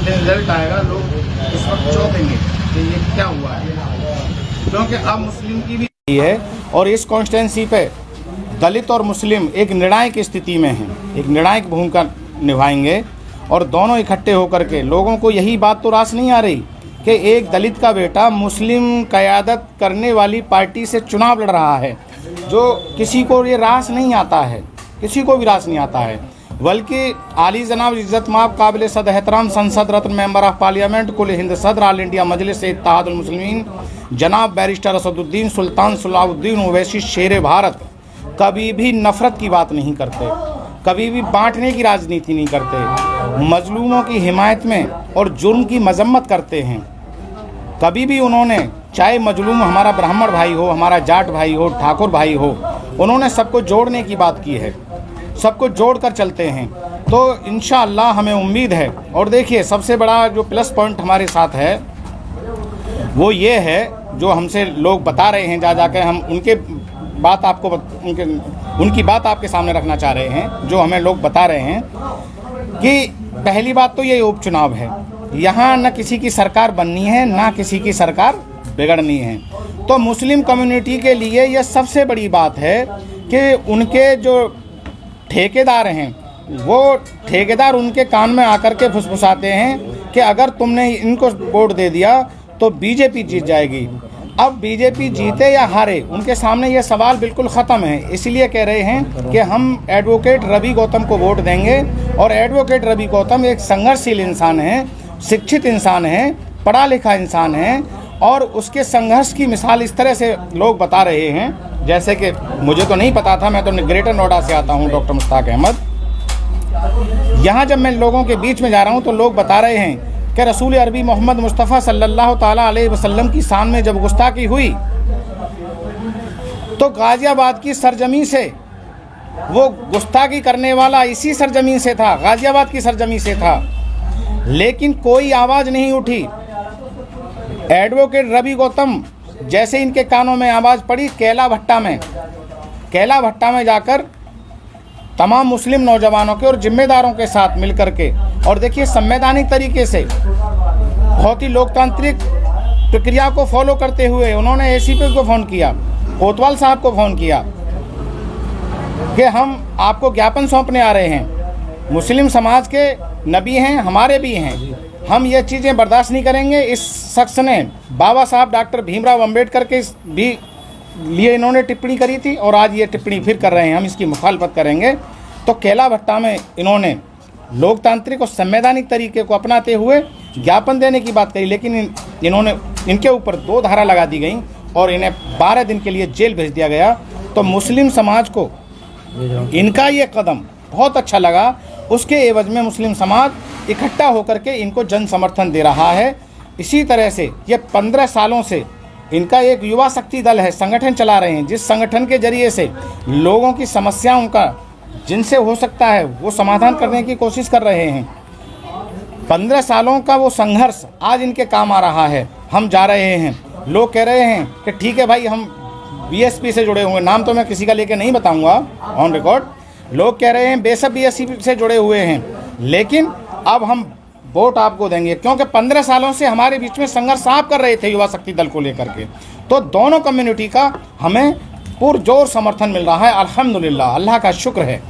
दिन रिजल्ट आएगा लोग इस वक्त चौंकेंगे कि ये क्या हुआ है, क्योंकि अब मुस्लिम की भी है और इस कॉन्स्टिट्यूंसी पे दलित और मुस्लिम एक निर्णायक स्थिति में हैं, एक निर्णायक भूमिका निभाएंगे। और दोनों इकट्ठे होकर के लोगों को यही बात तो रास नहीं आ रही कि एक दलित का बेटा मुस्लिम क़यादत करने वाली पार्टी से चुनाव लड़ रहा है, जो किसी को ये रास नहीं आता है, किसी को भी रास नहीं आता है। बल्कि आली जनाब इज़्ज़त माब काबिल सद एहतराम संसद रत्न मेंबर ऑफ पार्लियामेंट कुल हिंद सदर ऑल इंडिया मजलिस इत्तेहादुल मुस्लिमीन जनाब बैरिस्टर असदुद्दीन सुल्तान सलाहुद्दीन ओवैसी शेर भारत कभी भी नफ़रत की बात नहीं करते, कभी भी बांटने की राजनीति नहीं करते, मजलूमों की हिमायत में और जुर्म की मजम्मत करते हैं। कभी भी उन्होंने, चाहे मजलूम हमारा ब्राह्मण भाई हो, हमारा जाट भाई हो, ठाकुर भाई हो, उन्होंने सबको जोड़ने की बात की है, सबको जोड़ कर चलते हैं। तो इंशाअल्लाह हमें उम्मीद है। और देखिए सबसे बड़ा जो प्लस पॉइंट हमारे साथ है वो ये है, जो हमसे लोग बता रहे हैं, जा के हम उनके बात आपको उनकी बात आपके सामने रखना चाह रहे हैं। जो हमें लोग बता रहे हैं कि पहली बात तो ये उपचुनाव है, यहाँ न किसी की सरकार बननी है ना किसी की सरकार बिगड़नी है। तो मुस्लिम कम्युनिटी के लिए ये सबसे बड़ी बात है कि उनके जो ठेकेदार हैं वो ठेकेदार उनके कान में आकर के फुसफुसाते हैं कि अगर तुमने इनको वोट दे दिया तो बीजेपी जीत जाएगी। अब बीजेपी जीते या हारे उनके सामने ये सवाल बिल्कुल ख़त्म है। इसलिए कह रहे हैं कि हम एडवोकेट रवि गौतम को वोट देंगे। और एडवोकेट रवि गौतम एक संघर्षशील इंसान है, शिक्षित इंसान है, पढ़ा लिखा इंसान है और उसके संघर्ष की मिसाल इस तरह से लोग बता रहे हैं, जैसे कि मुझे तो नहीं पता था, मैं तो ग्रेटर नोएडा से आता हूँ, डॉक्टर मुश्ताक अहमद। यहाँ जब मैं लोगों के बीच में जा रहा हूँ तो लोग बता रहे हैं कि रसूल अरबी मोहम्मद मुस्तफ़ा सल्लल्लाहु ताला अलैहि वसल्लम की शान में जब गुस्ताखी हुई तो गाज़ियाबाद की सरजमी से, वो गुस्ताखी करने वाला इसी सरजमी से था, गाज़ियाबाद की सरजमी से था, लेकिन कोई आवाज़ नहीं उठी। एडवोकेट रवि गौतम जैसे इनके कानों में आवाज़ पड़ी कैला भट्टा में जाकर तमाम मुस्लिम नौजवानों के और जिम्मेदारों के साथ मिलकर के, और देखिए संवैधानिक तरीके से बहुत ही लोकतांत्रिक प्रक्रिया को फॉलो करते हुए उन्होंने एसीपी को फ़ोन किया, कोतवाल साहब को फ़ोन किया कि हम आपको ज्ञापन सौंपने आ रहे हैं, मुस्लिम समाज के नबी हैं, हमारे भी हैं, हम ये चीज़ें बर्दाश्त नहीं करेंगे। इस शख्स ने बाबा साहब डॉक्टर भीमराव अंबेडकर के भी लिए इन्होंने टिप्पणी करी थी और आज ये टिप्पणी फिर कर रहे हैं, हम इसकी मुखालफत करेंगे। तो कैला भट्टा में इन्होंने लोकतांत्रिक और संवैधानिक तरीके को अपनाते हुए ज्ञापन देने की बात करी, लेकिन इनके ऊपर 2 धारा लगा दी गई और इन्हें 12 दिन के लिए जेल भेज दिया गया। तो मुस्लिम समाज को इनका ये कदम बहुत अच्छा लगा। उसके एवज में मुस्लिम समाज इकट्ठा होकर के इनको जन समर्थन दे रहा है। इसी तरह से ये 15 सालों से इनका एक युवा शक्ति दल है, संगठन चला रहे हैं, जिस संगठन के जरिए से लोगों की समस्याओं का जिनसे हो सकता है वो समाधान करने की कोशिश कर रहे हैं। 15 सालों का वो संघर्ष आज इनके काम आ रहा है। हम जा रहे हैं, लोग कह रहे हैं कि ठीक है भाई हम बीएसपी से जुड़े हुए, नाम तो मैं किसी का लेके नहीं बताऊंगा ऑन रिकॉर्ड, लोग कह रहे हैं बेशक बीएसपी से जुड़े हुए हैं, लेकिन अब हम वोट आपको देंगे, क्योंकि 15 सालों से हमारे बीच में संघर्ष आप कर रहे थे युवा शक्ति दल को लेकर के। तो दोनों कम्युनिटी का हमें पुरजोर समर्थन मिल रहा है, अल्हम्दुलिल्लाह, अल्लाह का शुक्र है।